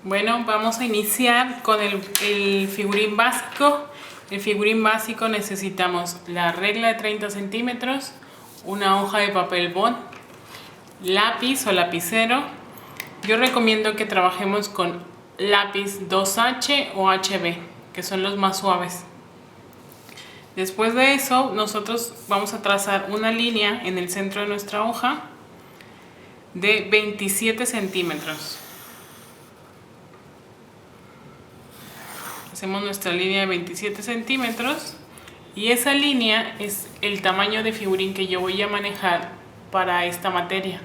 Bueno, vamos a iniciar con el figurín básico. El figurín básico necesitamos la regla de 30 centímetros, una hoja de papel bond, lápiz o lapicero. Yo recomiendo que trabajemos con lápiz 2H o HB, que son los más suaves. Después de eso, nosotros vamos a trazar una línea en el centro de nuestra hoja de 27 centímetros. Hacemos nuestra línea de 27 centímetros y esa línea es el tamaño de figurín que yo voy a manejar para esta materia.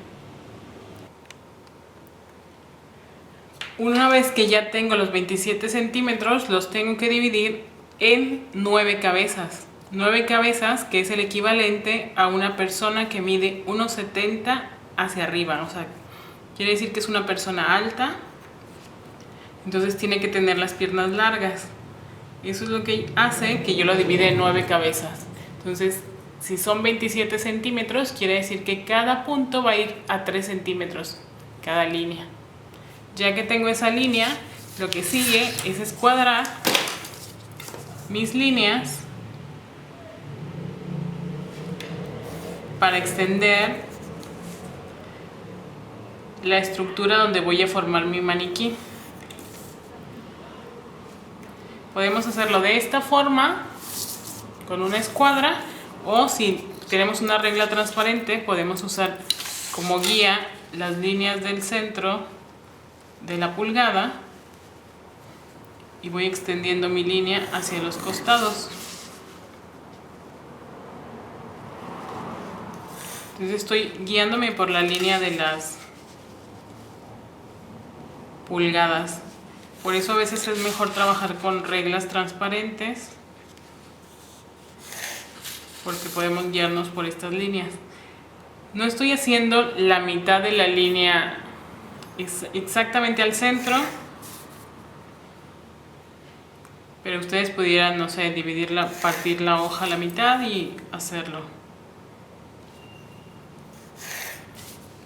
Una vez que ya tengo los 27 centímetros, los tengo que dividir en 9 cabezas. 9 cabezas, que es el equivalente a una persona que mide 1,70 hacia arriba. O sea, quiere decir que es una persona alta. Entonces tiene que tener las piernas largas. Eso es lo que hace que yo lo divida en 9 cabezas. Entonces, si son 27 centímetros, quiere decir que cada punto va a ir a 3 centímetros, cada línea. Ya que tengo esa línea, lo que sigue es escuadrar mis líneas para extender la estructura donde voy a formar mi maniquí. Podemos hacerlo de esta forma, con una escuadra, o si tenemos una regla transparente, podemos usar como guía las líneas del centro de la pulgada y voy extendiendo mi línea hacia los costados. Entonces estoy guiándome por la línea de las pulgadas. Por eso a veces es mejor trabajar con reglas transparentes, porque podemos guiarnos por estas líneas. No estoy haciendo la mitad de la línea exactamente al centro, pero ustedes pudieran, no sé, partir la hoja a la mitad y hacerlo.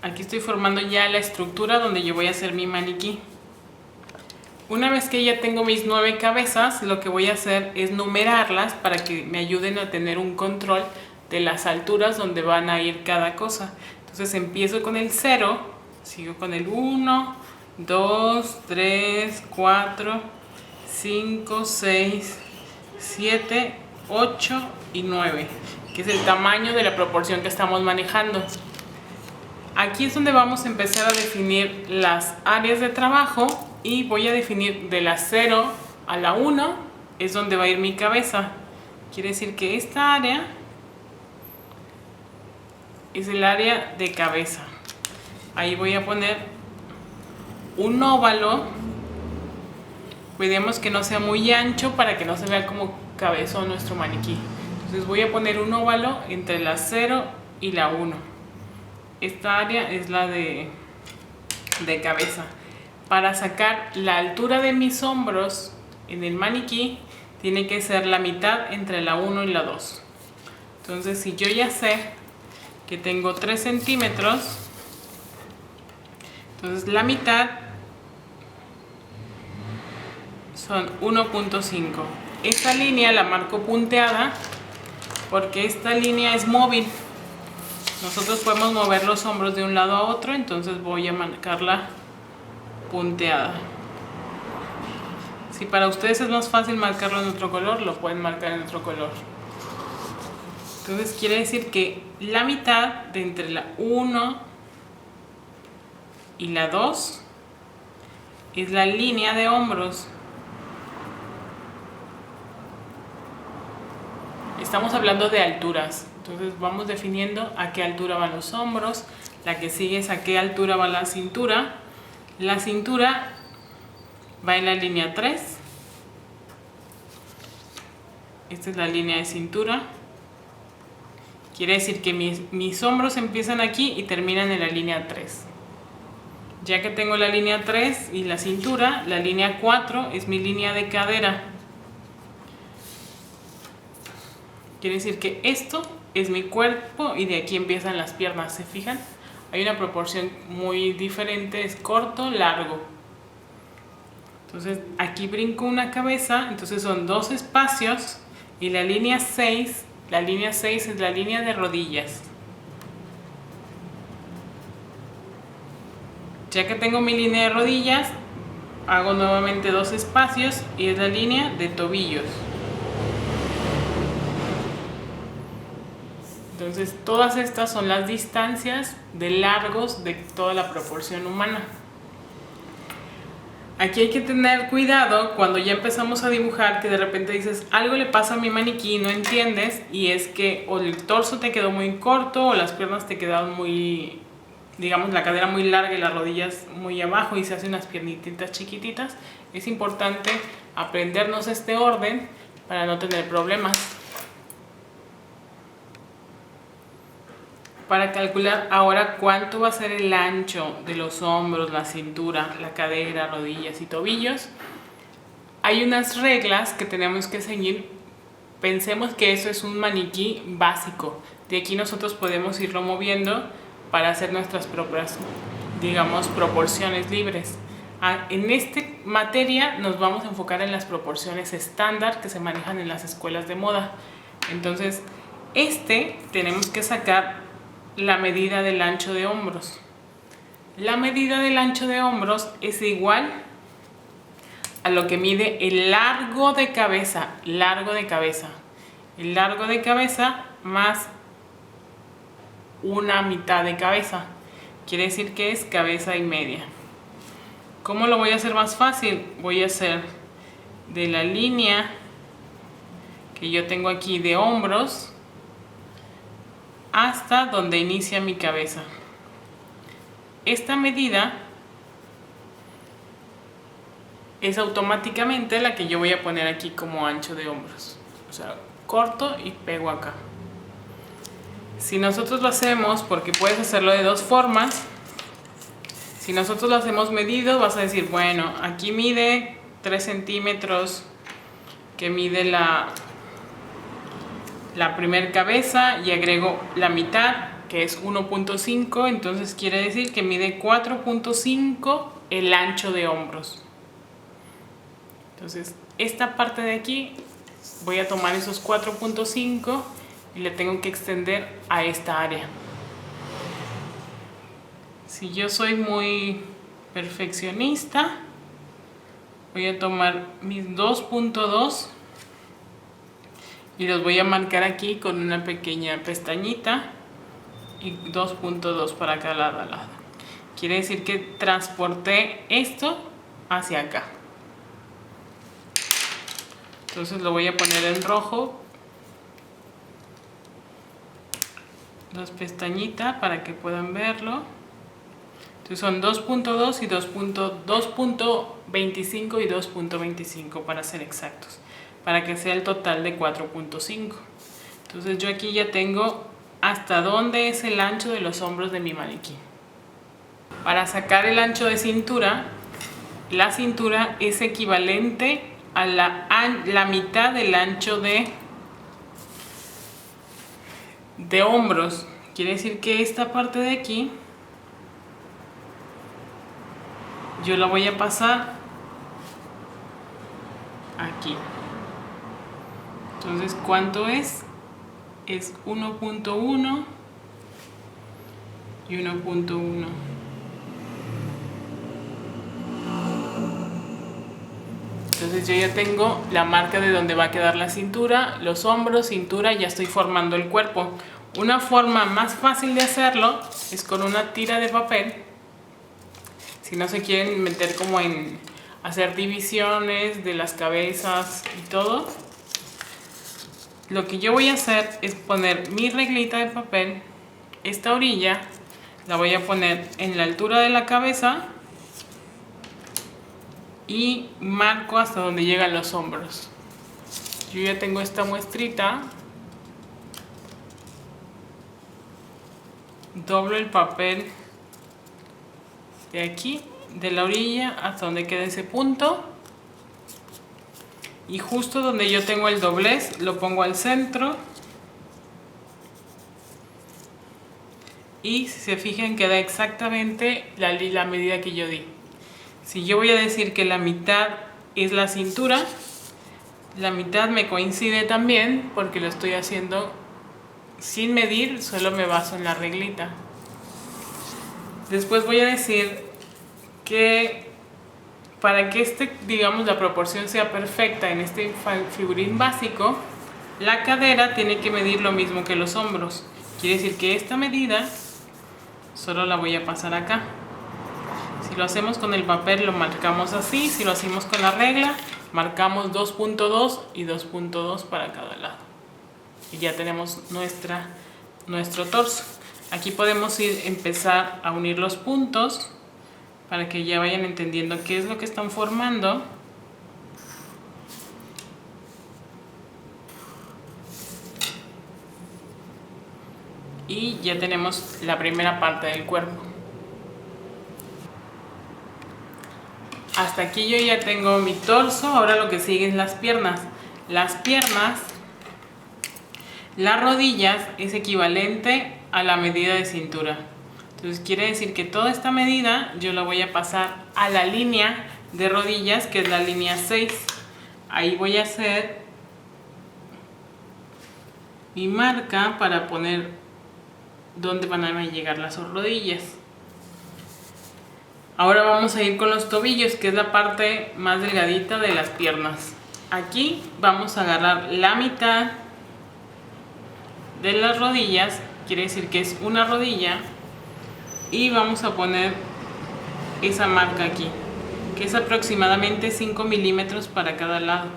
Aquí estoy formando ya la estructura donde yo voy a hacer mi maniquí. Una vez que ya tengo mis 9 cabezas, lo que voy a hacer es numerarlas para que me ayuden a tener un control de las alturas donde van a ir cada cosa. Entonces empiezo con el 0, sigo con el 1, 2, 3, 4, 5, 6, 7, 8 y 9, que es el tamaño de la proporción que estamos manejando. Aquí es donde vamos a empezar a definir las áreas de trabajo y voy a definir de la 0 a la 1 es donde va a ir mi cabeza. Quiere decir que esta área es el área de cabeza. Ahí voy a poner un óvalo. Cuidemos que no sea muy ancho para que no se vea como cabezón nuestro maniquí. Entonces voy a poner un óvalo entre la 0 y la 1. Esta área es la de cabeza. Para sacar la altura de mis hombros en el maniquí, tiene que ser la mitad entre la 1 y la 2. Entonces, si yo ya sé que tengo 3 centímetros, entonces la mitad son 1.5. Esta línea la marco punteada porque esta línea es móvil. Nosotros podemos mover los hombros de un lado a otro, entonces voy a marcarla punteada. Si para ustedes es más fácil marcarlo en otro color, lo pueden marcar en otro color. Entonces quiere decir que la mitad de entre la 1 y la 2 es la línea de hombros. Estamos hablando de alturas. Entonces vamos definiendo a qué altura van los hombros. La que sigue es a qué altura va la cintura. La cintura va en la línea 3. Esta es la línea de cintura. Quiere decir que mis hombros empiezan aquí y terminan en la línea 3. Ya que tengo la línea 3 y la cintura, la línea 4 es mi línea de cadera. Quiere decir que esto es mi cuerpo y de aquí empiezan las piernas. ¿Se fijan? Hay una proporción muy diferente, es corto, largo. Entonces aquí brinco una cabeza, entonces son 2 espacios y la línea 6 es la línea de rodillas. Ya que tengo mi línea de rodillas, hago nuevamente 2 espacios y es la línea de tobillos. Entonces todas estas son las distancias de largos de toda la proporción humana. Aquí hay que tener cuidado cuando ya empezamos a dibujar, que de repente dices algo le pasa a mi maniquí y no entiendes, y es que o el torso te quedó muy corto o las piernas te quedaron muy, digamos, la cadera muy larga y las rodillas muy abajo y se hacen unas piernitas chiquititas. Es importante aprendernos este orden para no tener problemas. Para calcular ahora cuánto va a ser el ancho de los hombros, la cintura, la cadera, rodillas y tobillos, hay unas reglas que tenemos que seguir. Pensemos que eso es un maniquí básico. De aquí nosotros podemos irlo moviendo para hacer nuestras propias, digamos, proporciones libres. En esta materia nos vamos a enfocar en las proporciones estándar que se manejan en las escuelas de moda. Entonces, tenemos que sacar la medida del ancho de hombros. La medida del ancho de hombros es igual a lo que mide el largo de cabeza. El largo de cabeza más una mitad de cabeza. Quiere decir que es cabeza y media. ¿Cómo lo voy a hacer más fácil? Voy a hacer de la línea que yo tengo aquí de hombros hasta donde inicia mi cabeza. Esta medida es automáticamente la que yo voy a poner aquí como ancho de hombros. O sea, corto y pego acá. Si nosotros lo hacemos, porque puedes hacerlo de 2 formas, si nosotros lo hacemos medido, vas a decir, bueno, aquí mide 3 centímetros, que mide la primer cabeza, y agrego la mitad, que es 1.5, entonces quiere decir que mide 4.5 el ancho de hombros. Entonces esta parte de aquí voy a tomar esos 4.5 y le tengo que extender a esta área. Si yo soy muy perfeccionista, voy a tomar mis 2.2 y los voy a marcar aquí con una pequeña pestañita y 2.2 para cada lado. Quiere decir que transporté esto hacia acá. Entonces lo voy a poner en rojo, 2 pestañitas para que puedan verlo. Entonces son 2.2 y 2.25 y 2.25 para ser exactos, para que sea el total de 4.5. Entonces yo aquí ya tengo hasta dónde es el ancho de los hombros de mi maniquí. Para sacar el ancho de cintura, la cintura es equivalente a la mitad del ancho de hombros. Quiere decir que esta parte de aquí yo la voy a pasar aquí. Entonces, ¿cuánto es? Es 1.1 y 1.1. Entonces yo ya tengo la marca de donde va a quedar la cintura, los hombros, cintura, ya estoy formando el cuerpo. Una forma más fácil de hacerlo es con una tira de papel. Si no se quieren meter como en hacer divisiones de las cabezas y todo, lo que yo voy a hacer es poner mi reglita de papel. Esta orilla la voy a poner en la altura de la cabeza y marco hasta donde llegan los hombros. Yo ya tengo esta muestrita. Doblo el papel de aquí, de la orilla hasta donde queda ese punto, y justo donde yo tengo el doblez lo pongo al centro, y si se fijan queda exactamente la medida que yo di. Si yo voy a decir que la mitad es la cintura, la mitad me coincide también porque lo estoy haciendo sin medir, solo me baso en la reglita. Después voy a decir que para que digamos, la proporción sea perfecta en este figurín básico, la cadera tiene que medir lo mismo que los hombros. Quiere decir que esta medida solo la voy a pasar acá. Si lo hacemos con el papel lo marcamos así, si lo hacemos con la regla, marcamos 2.2 y 2.2 para cada lado. Y ya tenemos nuestro torso. Aquí podemos empezar a unir los puntos para que ya vayan entendiendo qué es lo que están formando. Y ya tenemos la primera parte del cuerpo. Hasta aquí yo ya tengo mi torso. Ahora lo que sigue es las piernas. Las rodillas es equivalente a la medida de cintura. Entonces quiere decir que toda esta medida yo la voy a pasar a la línea de rodillas, que es la línea 6. Ahí voy a hacer mi marca para poner dónde van a llegar las rodillas. Ahora vamos a ir con los tobillos, que es la parte más delgadita de las piernas. Aquí vamos a agarrar la mitad de las rodillas, quiere decir que es una rodilla, y vamos a poner esa marca aquí, que es aproximadamente 5 milímetros para cada lado.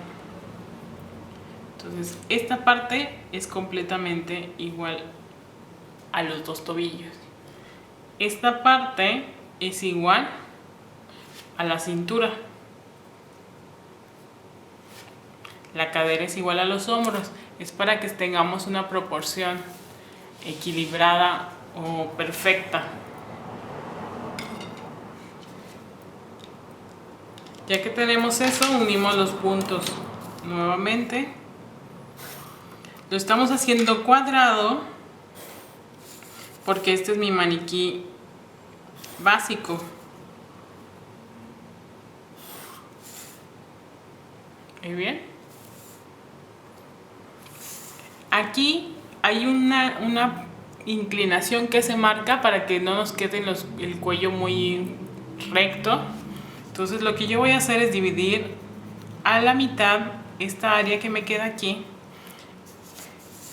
Entonces esta parte es completamente igual a los dos tobillos. Esta parte es igual a la cintura. La cadera es igual a los hombros. Es para que tengamos una proporción equilibrada o perfecta. Ya que tenemos eso, unimos los puntos nuevamente. Lo estamos haciendo cuadrado porque este es mi maniquí básico. ¿Muy bien? Aquí hay una inclinación que se marca para que no nos quede el cuello muy recto. Entonces lo que yo voy a hacer es dividir a la mitad esta área que me queda aquí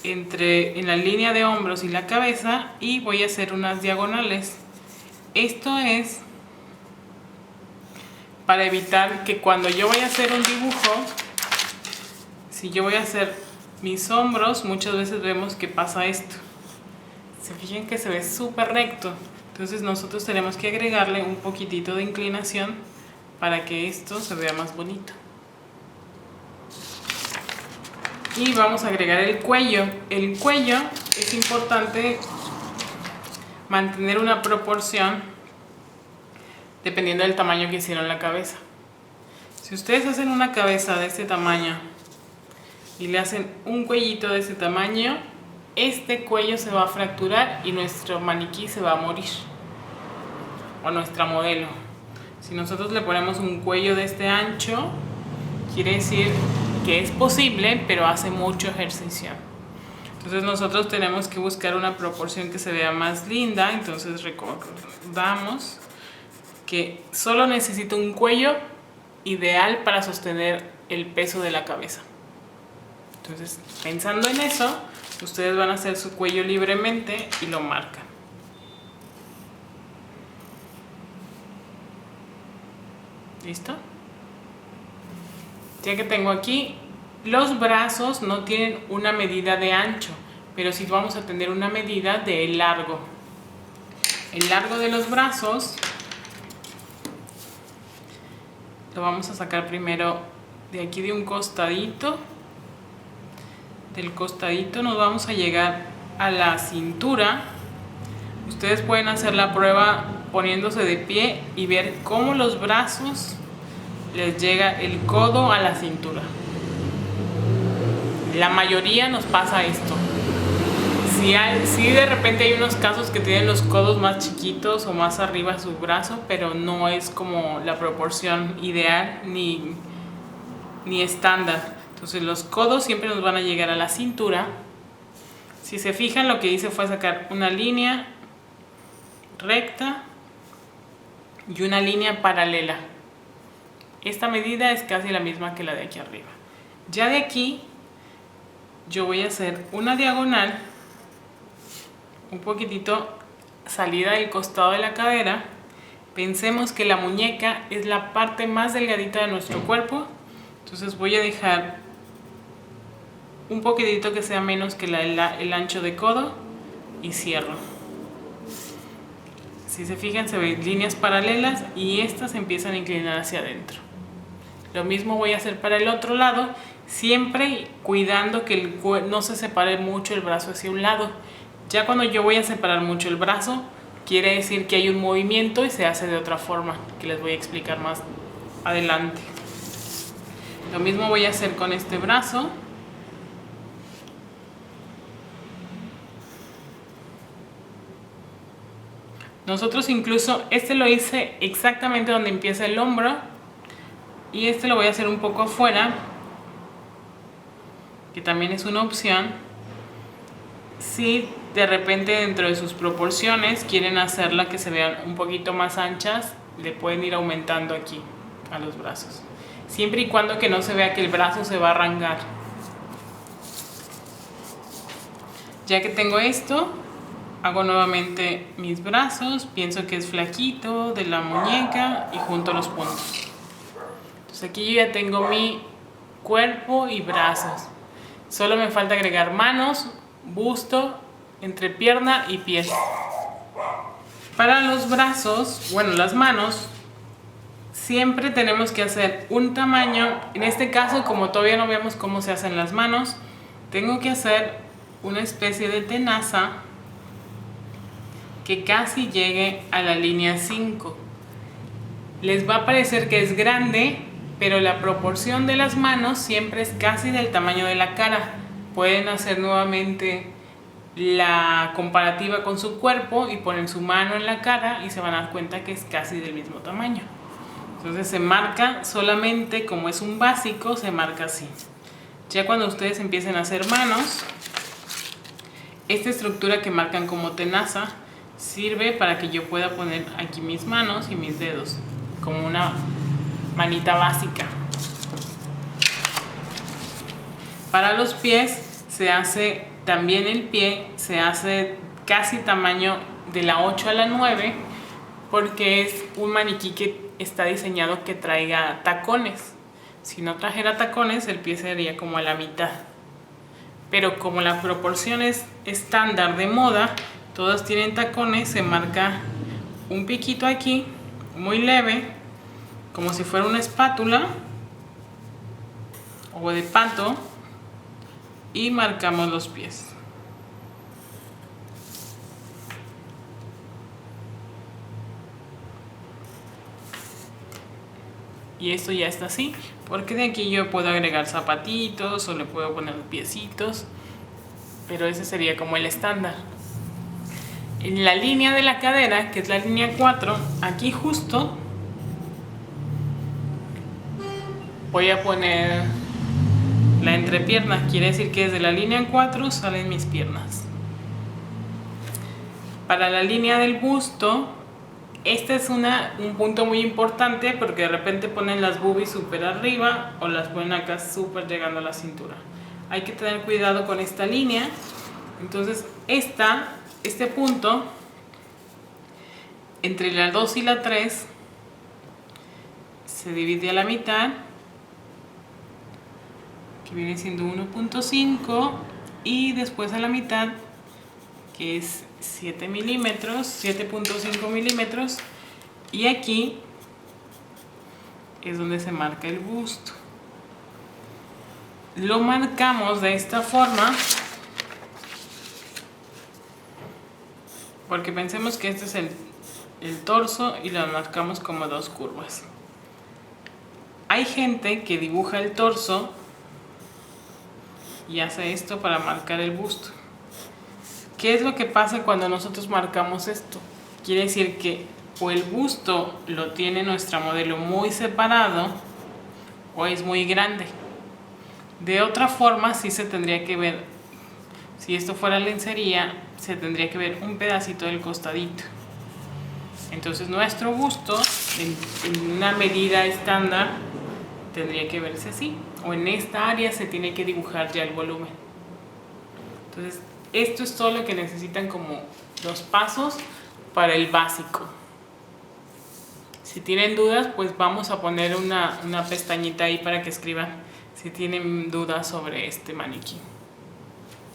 en la línea de hombros y la cabeza, y voy a hacer unas diagonales. Esto es para evitar que cuando yo voy a hacer un dibujo, si yo voy a hacer mis hombros, muchas veces vemos que pasa esto. Se fijan que se ve súper recto. Entonces nosotros tenemos que agregarle un poquitito de inclinación para que esto se vea más bonito. Y vamos a agregar el cuello. El cuello es importante mantener una proporción dependiendo del tamaño que hicieron la cabeza. Si ustedes hacen una cabeza de este tamaño y le hacen un cuellito de ese tamaño, este cuello se va a fracturar y nuestro maniquí se va a morir, o nuestra modelo. Si nosotros le ponemos un cuello de este ancho, quiere decir que es posible, pero hace mucho ejercicio. Entonces nosotros tenemos que buscar una proporción que se vea más linda. Entonces recordamos que solo necesito un cuello ideal para sostener el peso de la cabeza. Entonces, pensando en eso, ustedes van a hacer su cuello libremente y lo marcan. ¿Listo? Ya que tengo aquí, los brazos no tienen una medida de ancho, pero sí vamos a tener una medida de largo. El largo de los brazos lo vamos a sacar primero de aquí de un costadito. Del costadito nos vamos a llegar a la cintura. Ustedes pueden hacer la prueba poniéndose de pie y ver cómo los brazos les llega el codo a la cintura. La mayoría nos pasa esto. Sí, de repente hay unos casos que tienen los codos más chiquitos o más arriba su brazo, pero no es como la proporción ideal ni estándar. Entonces los codos siempre nos van a llegar a la cintura. Si se fijan, lo que hice fue sacar una línea recta y una línea paralela. Esta medida es casi la misma que la de aquí arriba. Ya de aquí yo voy a hacer una diagonal un poquitito salida del costado de la cadera. Pensemos que la muñeca es la parte más delgadita de nuestro cuerpo, entonces voy a dejar un poquitito que sea menos que el ancho de codo y cierro. Si se fijan, se ven líneas paralelas y estas empiezan a inclinar hacia adentro. Lo mismo voy a hacer para el otro lado, siempre cuidando que no se separe mucho el brazo hacia un lado. Ya cuando yo voy a separar mucho el brazo, quiere decir que hay un movimiento y se hace de otra forma, que les voy a explicar más adelante. Lo mismo voy a hacer con este brazo. Nosotros incluso, este lo hice exactamente donde empieza el hombro y este lo voy a hacer un poco afuera, que también es una opción. Si de repente dentro de sus proporciones quieren hacerla que se vean un poquito más anchas, le pueden ir aumentando aquí a los brazos, siempre y cuando que no se vea que el brazo se va a arrancar. Ya que tengo esto, hago nuevamente mis brazos, pienso que es flaquito de la muñeca y junto los puntos. Entonces aquí yo ya tengo mi cuerpo y brazos. Solo me falta agregar manos, busto, entrepierna y pies. Para los brazos, bueno, las manos, siempre tenemos que hacer un tamaño. En este caso, como todavía no vemos cómo se hacen las manos, tengo que hacer una especie de tenaza que casi llegue a la línea 5. Les va a parecer que es grande, pero la proporción de las manos siempre es casi del tamaño de la cara. Pueden hacer nuevamente la comparativa con su cuerpo y ponen su mano en la cara y se van a dar cuenta que es casi del mismo tamaño. Entonces se marca solamente, como es un básico, se marca así. Ya cuando ustedes empiecen a hacer manos, esta estructura que marcan como tenaza sirve para que yo pueda poner aquí mis manos y mis dedos como una manita básica. Para los pies se hace también el pie, se hace casi tamaño de la 8 a la 9 porque es un maniquí que está diseñado que traiga tacones. Si no trajera tacones, el pie sería como a la mitad. Pero como la proporción es estándar de moda, todas tienen tacones, se marca un piquito aquí, muy leve, como si fuera una espátula o de pato, y marcamos los pies. Y esto ya está así, porque de aquí yo puedo agregar zapatitos o le puedo poner piecitos, pero ese sería como el estándar. En la línea de la cadera, que es la línea 4, aquí justo voy a poner la entrepierna, quiere decir que desde la línea 4 salen mis piernas. Para la línea del busto, este es un punto muy importante porque de repente ponen las boobies súper arriba o las ponen acá súper llegando a la cintura. Hay que tener cuidado con esta línea. Entonces este punto entre la 2 y la 3 se divide a la mitad, que viene siendo 1.5, y después a la mitad, que es 7 milímetros, 7.5 milímetros, y aquí es donde se marca el busto. Lo marcamos de esta forma porque pensemos que este es el torso y lo marcamos como dos curvas. Hay gente que dibuja el torso y hace esto para marcar el busto. ¿Qué es lo que pasa cuando nosotros marcamos esto? Quiere decir que o el busto lo tiene nuestra modelo muy separado o es muy grande. De otra forma sí se tendría que ver, si esto fuera lencería, se tendría que ver un pedacito del costadito. Entonces nuestro busto en una medida estándar tendría que verse así, o en esta área se tiene que dibujar ya el volumen. Entonces esto es todo lo que necesitan como los pasos para el básico. Si tienen dudas, pues vamos a poner una pestañita ahí para que escriban si tienen dudas sobre este maniquí.